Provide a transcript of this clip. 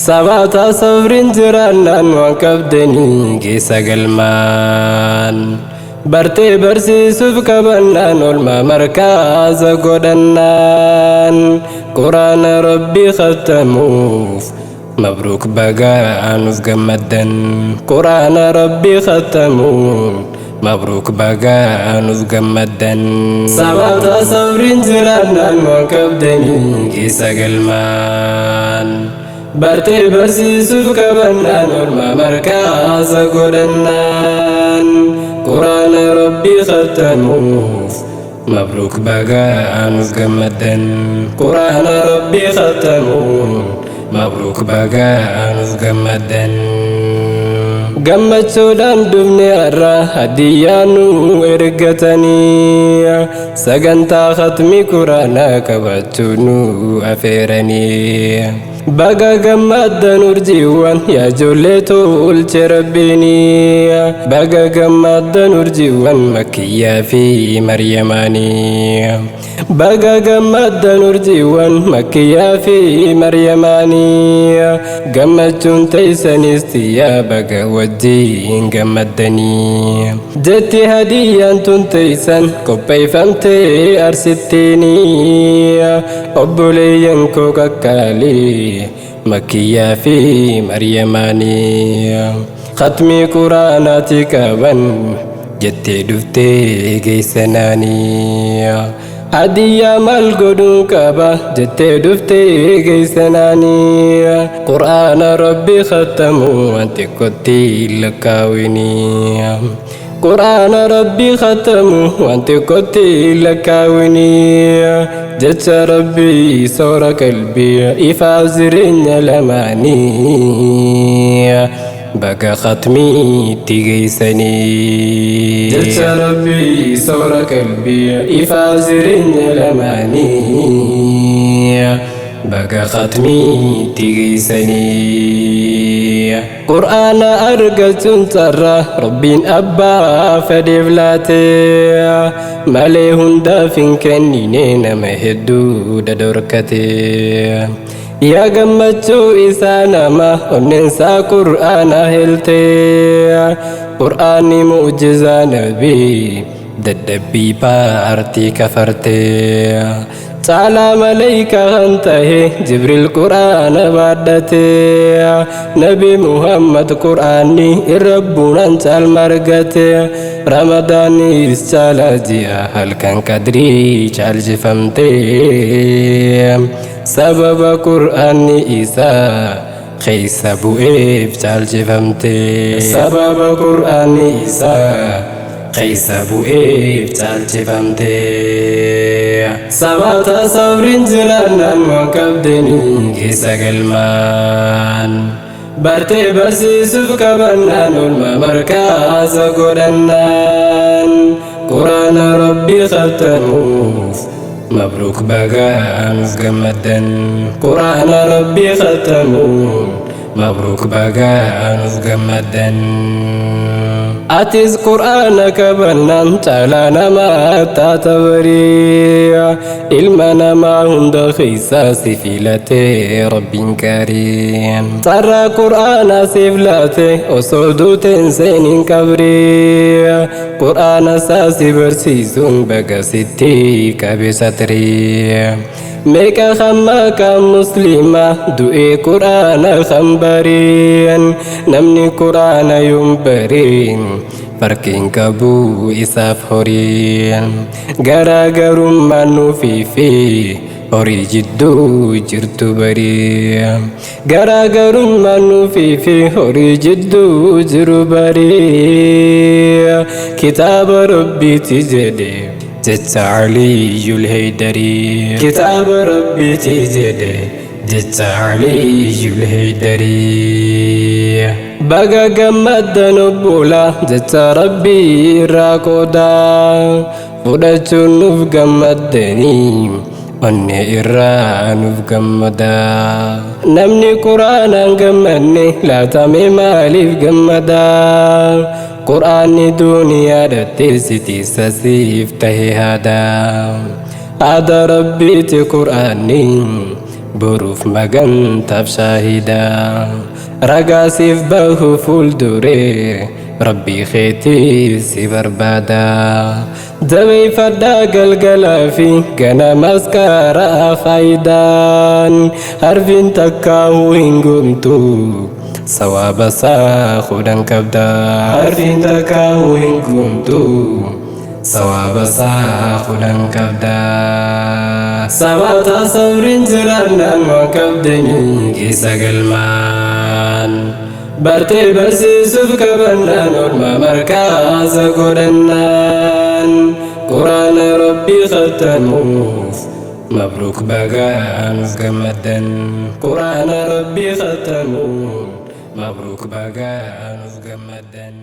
sabata sabrin jiraannan waan qabdanii keessa galmaan bartee barsiisuuf qabannaan olma markaaza godhannaan quraana rabbii khattamuuf mabruuk bagaanuuf gammaddan quraana rabbii khattamuuf mabruuk bagaanuuf gammaddan sabata sabrin jiraannan waan qabdanii keessa galmaan bartee barsiisuuf qabannaan olma markaaza godhannaan quraana rabbii khattamuuf mabruuk bagaanuuf gammaddan quraana rabbii khattamuuf mabruuk bagaanuuf gammaddan gammachuudhaan dhufne har'a hadiyyaa nu ergatanii sagantaa khatmii quraanaa qabachuu nu afeeranii baga gammaddan urjiiwwan yaa ijoollee tolche rabbiinii baga gammaddan urjiiwwan makkiyyaa fi maryamaanii baga gammaddan urjiiwwan makkiyyaa fi maryamaanii gammachuun teessanis tiyyaa baga wajjiin gammaddanii jetti hadiyyaan tun teessan qopheeffamtee arsittiinii obboleeyyan koo qaqqaalii makkiyyaa fi maryamaanii khatmii quraanaati qaban jettee dhuftee geessanaanii hadiyyaa maal godhuun qaba jettee dhuftee geessanaanii quraana rabbii khattamuu waan xiqqootti lakkaawinii quraana rabbii khattamuu waan xiqqootti lakkaawinii jecha rabbii soora qalbii ifaaf jireenya lamaanii baga khatmiitti geessanii jecha rabbii soora qalbii ifaaf jireenya lamaanii baga khatmiitti geessanii qur'aana argachuun carraa rabbiin abbaa fedheef laatee malee hundaaf hin kennine nama hedduu dadorkatee yaa gammachuu isaa nama onneensaa qur'aana heltee qur'aanni mu'jizaa nabii dadhabbii paartii kafartee caalaa maleeykaa kan tahe jibriil qur'aana baadhatee nabi muhammad qur'aanni irra buunaan caal margate ramadaanis caala ji'a halkan qadrii caaljifamtee sababa qur'aanni isaa keessa bu'eef caaljifamtee sababa qur'aanni isaa keessa bu'eef caaljifamtee sabata sabrin jiraannan waan qabdanii keessa galmaan bartee barsiisuuf qabannaan olma markaaza godhannaan quraana rabbii khattamuuf mabruuk bagaanuuf gammaddan quraana rabbii khattamuuf mabruuk bagaanuuf gammaddan atis qur'aana qabannaan caalaa namaa taata barii ilma namaa hunda keessaa si filatee rabbiin kariim carraa qur'aana siif laate osoo duuteen seeniin qabrii qur'aana isaa si barsiisuun baga sitti qabe satrii meeqa hammaa kan muslimaa du'ee qur'aana kan bariin namni qur'aana yoom bariin farqiin qabu isaaf horiin garaagarummaan nuufii fi horii jidduu jirtu barii garaagarummaan nuufii fi horii jidduu jiru barii kitaaba rabbiiti jedhe jecha aliyyul haydarii kitaaba rabbiiti jedhe jecha aliyyul haydarii baga gammaddan obbola jecha rabbii irraa qoodaa fudhachuun nuuf gammaddanii onne irraa nuuf gammadaa namni quraanaan gammanne laatame maaliif gammadaa quraanni duuniyaa dhatteessitiisa siif tahe haadaa haada rabbiiti quraanni boruuf magantaaf shaahidaa ragaasiif bahu fuulduree rabbii keetiif si barbaada jabeeffadhaa galgalaa fi ganamas karaa faayidaan harfiin takkaa'uu hin gumtu sawaaba isaa kudhan qabda harfiin takkaa'uu hin gumtu sawaaba isaa kudhan qabda sabata sabrin jiraannaan waan qabdanii keessa galmaan bartee barsiisuuf qabannaan orma markaasa godhannaan quraana rabbii khattamuuf mabruuk bagaanuuf gammaddan quraana rabbii khattamuuf mabruuk bagaanuuf gammaddan.